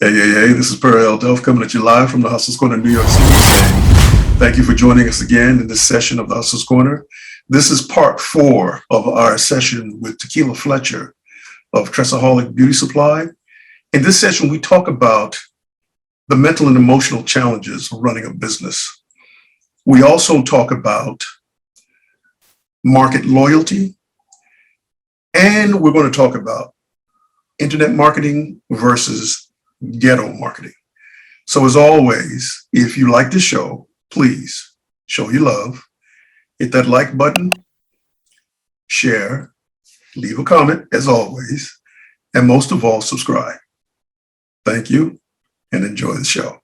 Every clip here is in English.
Hey, this is Pearl Delph coming at you live from the Hustle's Corner, New York City. Thank you for joining us again in this session of the Hustle's Corner. This is part 4 of our session with Tequila Fletcher of Tressaholic Beauty Supply. In this session, we talk about the mental and emotional challenges of running a business. We also talk about market loyalty, and we're going to talk about internet marketing versus ghetto marketing. So as always, if you like the show, please show your love, hit that like button, share, leave a comment as always, and most of all, subscribe. Thank you and enjoy the show.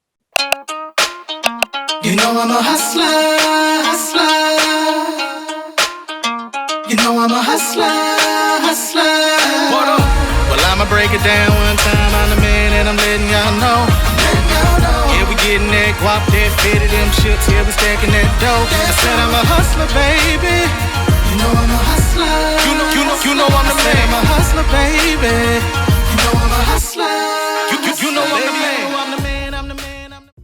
You know I'm a hustler. You know I'm a hustler. Well, I'ma break it down one time. I'm the man and I'm letting y'all know. Yeah, we getting that guap, that fitted, them shits. Yeah, we stacking that dough. I said I'm a hustler, baby. You know I'm a hustler. You know I'm the man. I'm a hustler, baby. You know I'm a hustler. You know I'm the man. I'm the man. I'm the man. I'm the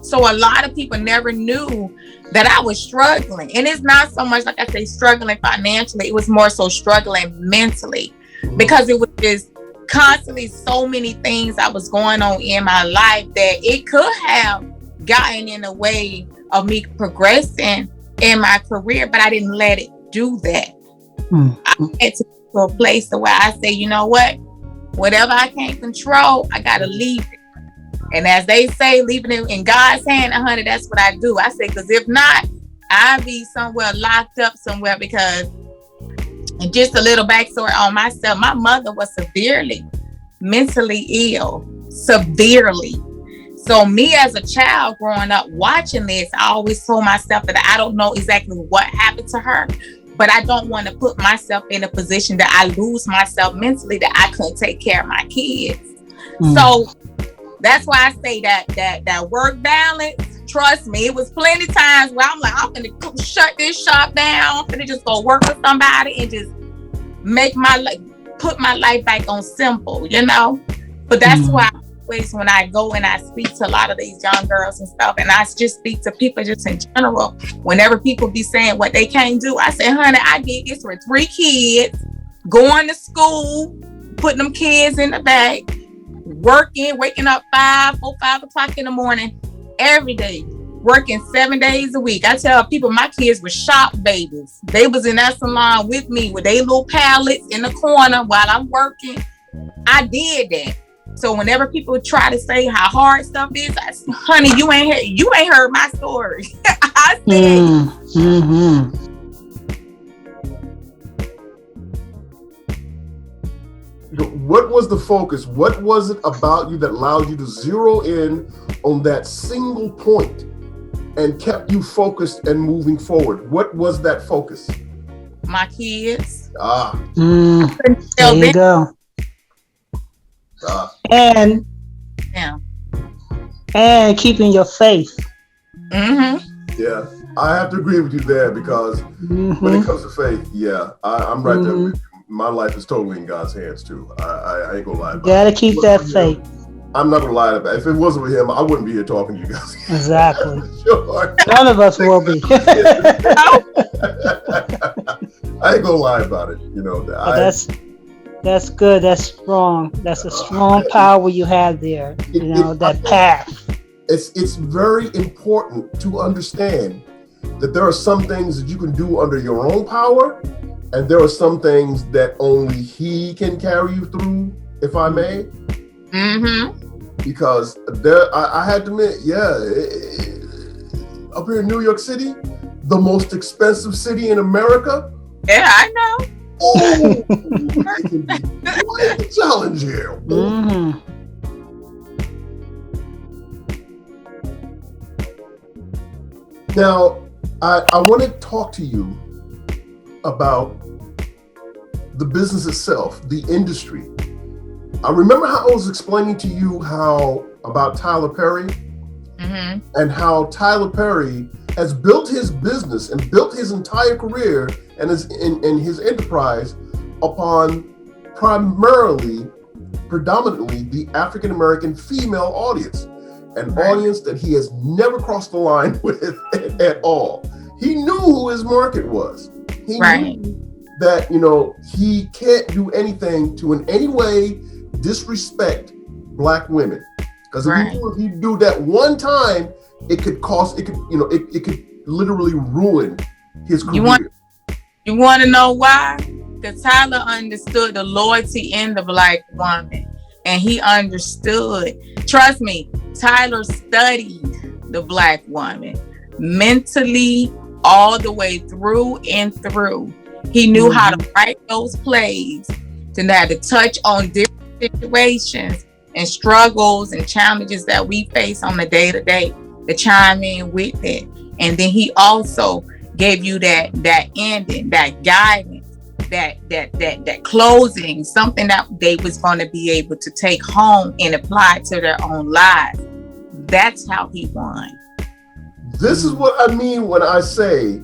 So a lot of people never knew that I was struggling. And it's not so much like I say struggling financially. It was more so struggling mentally, because it was just constantly so many things that was going on in my life that it could have gotten in the way of me progressing in my career, but I didn't let it do that. I had to get to a place where I say, you know what? Whatever I can't control, I got to leave it. And as they say, leaving it in God's hand, honey, that's what I do. I say, because if not, I'll be somewhere locked up somewhere. Because, and just a little backstory on myself, my mother was severely mentally ill, severely. So me as a child growing up watching this, I always told myself that I don't know exactly what happened to her, but I don't want to put myself in a position that I lose myself mentally, that I couldn't take care of my kids. So that's why I say that work balance, trust me, it was plenty times where I'm like, I'm gonna shut this shop down, I'm gonna just go work with somebody and just make my life, put my life back on simple, you know? But that's why always when I go and I speak to a lot of these young girls and stuff, and I just speak to people just in general, whenever people be saying what they can't do, I say, honey, I did this with 3 kids, going to school, putting them kids in the back, working, waking up 5 o'clock in the morning every day, working 7 days a week. I tell people my kids were shop babies. They was in that salon with me with their little pallets in the corner while I'm working. I did that. So whenever people try to say how hard stuff is, I say, honey, you ain't heard my story. I said, What was the focus? What was it about you that allowed you to zero in on that single point and kept you focused and moving forward? What was that focus? my kids. There you go. And Yeah. and keeping your faith. Yeah, I have to agree with you there, because when it comes to faith, I'm right there with you. My life is totally in God's hands too. I ain't gonna lie about it. Gotta keep that faith. I'm not gonna lie about it. If it wasn't with him, I wouldn't be here talking to you guys. Exactly. Sure. None of us will be. I ain't gonna lie about it. You know, that's good. That's strong. That's a strong power you have there. You know, that path. It's very important to understand that there are some things that you can do under your own power, and there are some things that only He can carry you through, if I may. Because I had to admit, up here in New York City, the most expensive city in America. Yeah, I know. Oh, it can be quite a challenge here. Now, I want to talk to you about the business itself, the industry. I remember how I was explaining to you about Tyler Perry, and how Tyler Perry has built his business and built his entire career and his enterprise upon predominantly the African American female audience, an audience that he has never crossed the line with at all. He knew who his market was. He knew that, he can't do anything to in any way disrespect Black women. Because if he do that one time, it could literally ruin his career. You want to know why? Because Tyler understood the loyalty in the Black woman. And he understood. Trust me, Tyler studied the Black woman mentally all the way through and through. He knew how to write those plays, to know how to touch on different situations and struggles and challenges that we face on the day-to-day, to chime in with it. And then he also gave you that ending, that guidance, that closing, something that they was going to be able to take home and apply to their own lives. That's how he won. This is what I mean when I say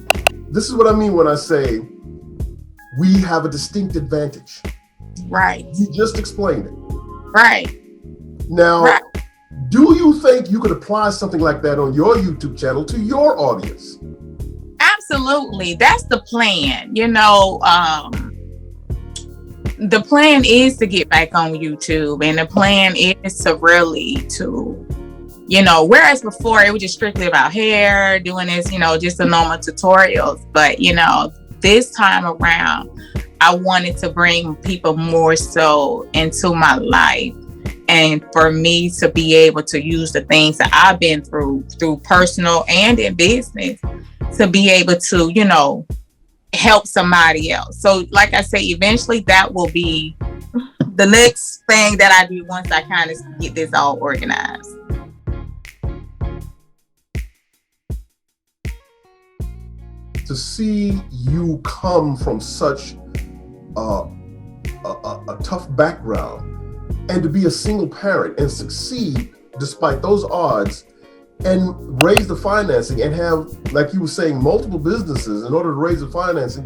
we have a distinct advantage. Right. You just explained it. Right. Now, do you think you could apply something like that on your YouTube channel to your audience? Absolutely. That's the plan. The plan is to get back on YouTube, and the plan is to really whereas before it was just strictly about hair, doing this, just the normal tutorials. But, this time around, I wanted to bring people more so into my life, and for me to be able to use the things that I've been through personal and in business, to be able to, help somebody else. So like I say, eventually that will be the next thing that I do once I kind of get this all organized. To see you come from such a tough background and to be a single parent and succeed despite those odds and raise the financing and have, like you were saying, multiple businesses in order to raise the financing,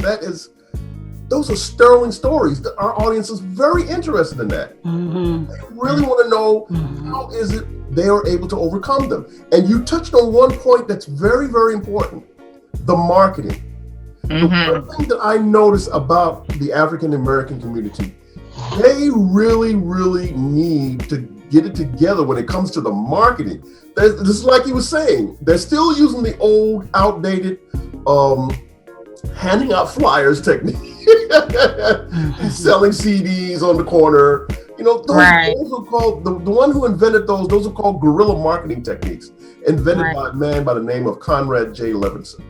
those are sterling stories. Our audience is very interested in that. Mm-hmm. They really want to know how is it they are able to overcome them. And you touched on one point that's very, very important. The marketing. The one thing that I notice about the African American community, they really, really need to get it together when it comes to the marketing. This is like he was saying, they're still using the old, outdated, handing out flyers technique, selling CDs on the corner. Those are called, the one who invented those are called guerrilla marketing techniques, invented by a man by the name of Conrad J. Levinson.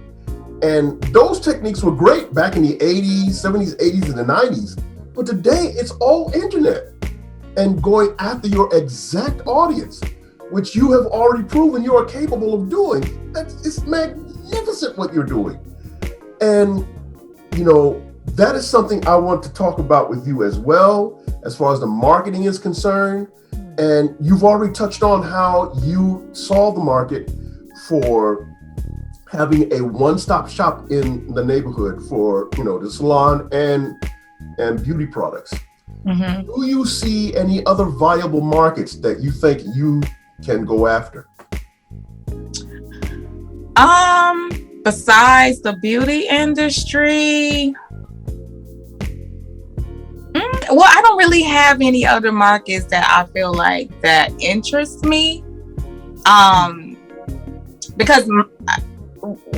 And those techniques were great back in the 80s, 70s, 80s, and the 90s. But today, it's all internet and going after your exact audience, which you have already proven you are capable of doing. It's magnificent what you're doing. And, that is something I want to talk about with you as well, as far as the marketing is concerned. And you've already touched on how you saw the market for having a one-stop shop in the neighborhood for, the salon and beauty products. Mm-hmm. Do you see any other viable markets that you think you can go after? Besides the beauty industry, well, I don't really have any other markets that I feel like that interest me. Because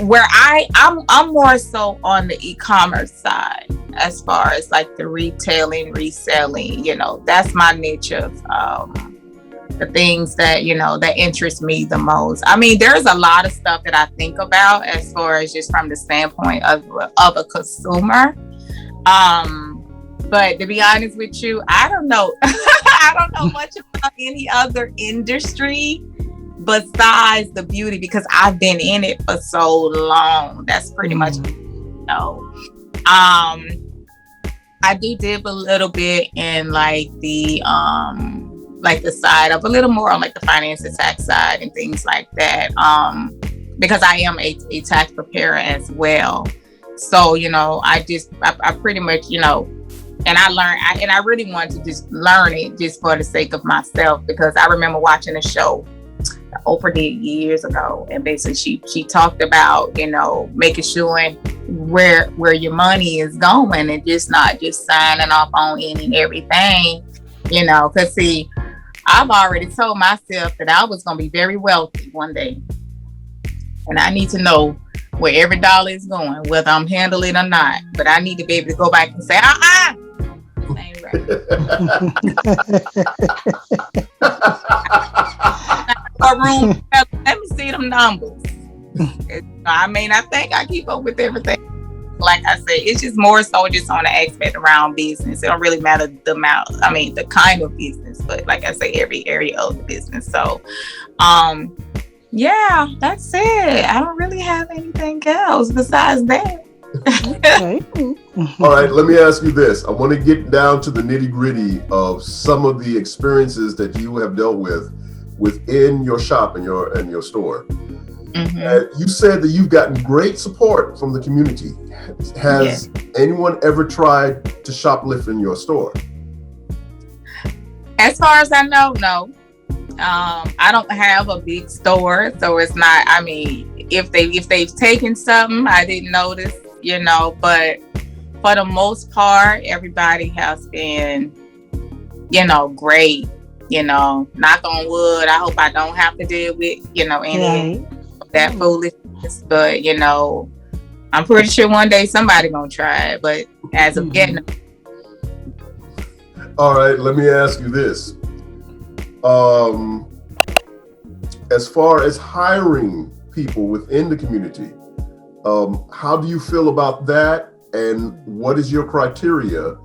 where I'm more so on the e-commerce side, as far as like the retailing, reselling, that's my niche of the things that, that interest me the most. I mean, there's a lot of stuff that I think about as far as just from the standpoint of a consumer. But to be honest with you, I don't know. I don't know much about any other industry besides the beauty, because I've been in it for so long. That's pretty much I do dip a little bit in like the side of a little more on like the finance and tax side and things like that. Because I am a tax preparer as well. So, I pretty much, And I really wanted to just learn it just for the sake of myself, because I remember watching a show that Oprah did years ago, and basically she talked about, making sure where your money is going, and just not just signing off on any and everything, because see, I've already told myself that I was going to be very wealthy one day, and I need to know where every dollar is going, whether I'm handling it or not. But I need to be able to go back and say, this ain't right. Room, let me see them numbers. I think I keep up with everything. Like I said, it's just more so just on the aspect around business. It don't really matter the amount, the kind of business, but like I say, every area of the business. So, yeah, that's it. I don't really have anything else besides that. Okay. All right, let me ask you this. I want to get down to the nitty-gritty of some of the experiences that you have dealt with within your shop and your store. Mm-hmm. You said that you've gotten great support from the community. Has anyone ever tried to shoplift in your store? As far as I know, no. I don't have a big store, so it's not. If they've taken something, I didn't notice, But for the most part, everybody has been, great. Knock on wood. I hope I don't have to deal with, any of that foolishness. But I'm pretty sure one day somebody gonna try it. But as of getting, all right, let me ask you this. As far as hiring people within the community, how do you feel about that? And what is your criteria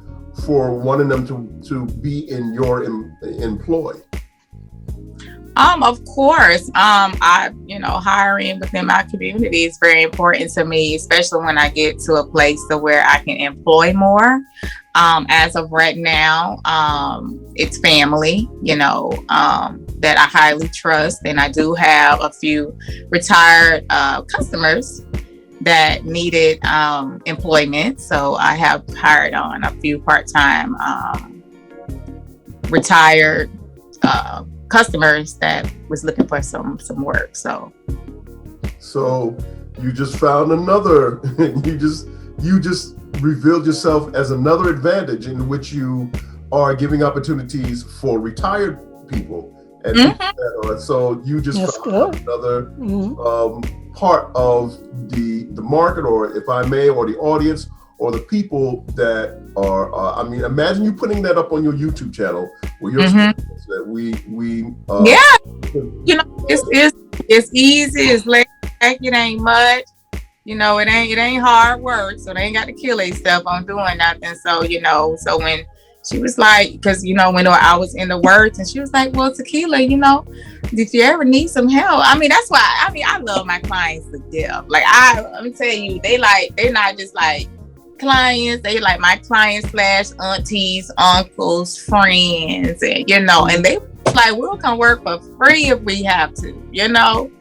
for wanting them to be in your employ? Of course, hiring within my community is very important to me, especially when I get to a place where I can employ more. As of right now, it's family, that I highly trust. And I do have a few retired customers that needed employment. So I have hired on a few part-time retired customers that was looking for some work. So you just found another, you just revealed yourself as another advantage in which you are giving opportunities for retired people. And so you just found another part of the market, or if I may, or the audience, or the people that are, imagine you putting that up on your YouTube channel where you're that it's easy, it's like it ain't much, it ain't hard work, so they ain't got to kill themselves on doing nothing. So so when she was like, because when I was in the words, and she was like, well, Tequila, if you ever need some help, that's why I love my clients to death. Like let me tell you, they're not just like clients, they like my clients / aunties, uncles, friends, and and they like, we'll come work for free if we have to, And I'm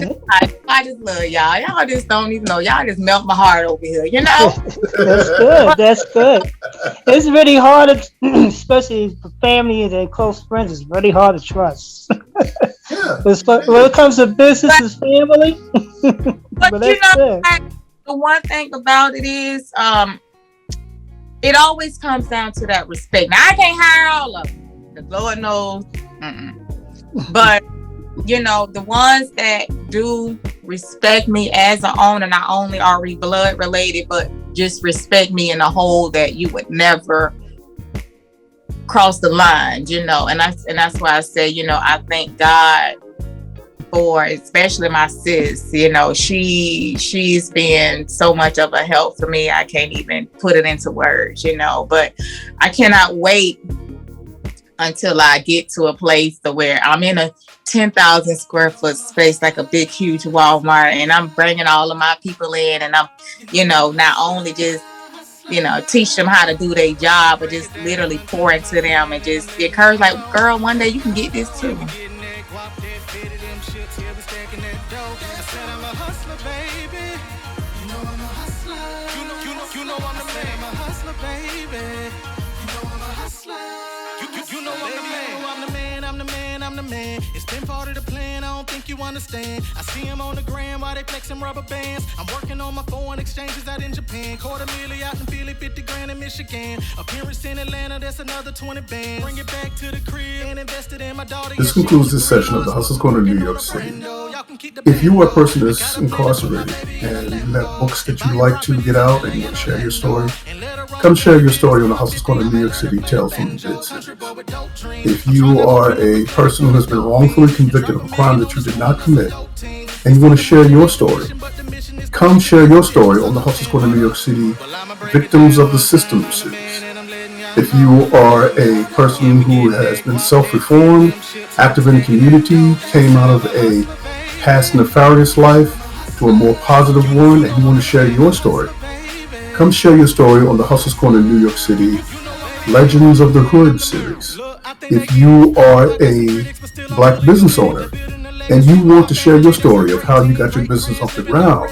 just like, I just love y'all. Y'all just don't even know. Y'all just melt my heart over here, That's good. It's really hard, especially for family and close friends. It's really hard to trust. When it comes to business and family. But the one thing about it is, it always comes down to that respect. Now, I can't hire all of them. The Lord knows. But the ones that do respect me as an owner, not only are we blood related, but just respect me in a whole, that you would never cross the line, and that's why I say, I thank God for especially my sis. She's been so much of a help for me. I can't even put it into words, but I cannot wait until I get to a place where I'm in a 10,000 square foot space, like a big, huge Walmart, and I'm bringing all of my people in, and I'm, not only just, teach them how to do their job, but just literally pour into them and just encourage, like, girl, one day you can get this too. I'm a hustler, baby. I'm the man. It's been part of the plan, I don't think you understand. I see him on the gram while they flexing rubber bands. I'm working on my foreign exchanges out in Japan. $250,000 out in Philly, 50 grand in Michigan. Appearance in Atlanta, that's another 20 bands. Bring it back to the crib and invested in my daughter. This concludes this session of the Hustler's Corner New York City. If you are a person that's incarcerated and you have books that you like to get out and you want to share your story, come share your story on the Hustler's Corner New York City Tales from the Pit series. If you are a person who has been wrongfully convicted of a crime that you did not commit and you want to share your story, come share your story on the Hustler's Corner New York City Victims of the System series. If you are a person who has been self-reformed, active in the community, came out of a past nefarious life to a more positive one, and you want to share your story, come share your story on the Hustler's Corner New York City Legends of the Hood series. If you are a Black business owner and you want to share your story of how you got your business off the ground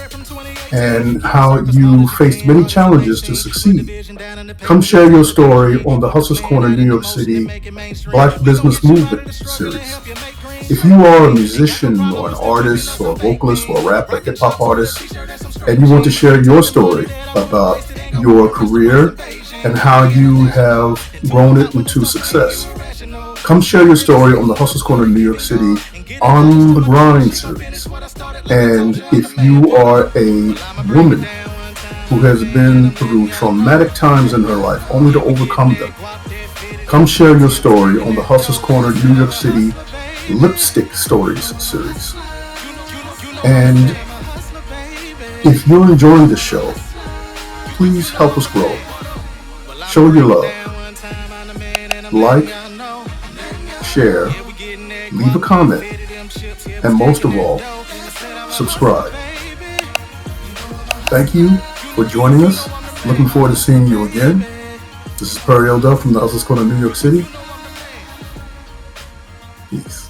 and how you faced many challenges to succeed, come share your story on the Hustler's Corner New York City Black Business Movement series. If you are a musician or an artist or a vocalist or a rap or hip hop artist and you want to share your story about your career and how you have grown it into success, come share your story on the Hustler's Corner New York City On the Grind series. And if you are a woman who has been through traumatic times in her life only to overcome them, come share your story on the Hustler's Corner New York City Lipstick Stories series. And if you're enjoying the show, please help us grow. Show your love. Like, share, leave a comment, and most of all, subscribe. Thank you for joining us. Looking forward to seeing you again. This is Perry L. Duff from the Hustler's Corner New York City. Peace.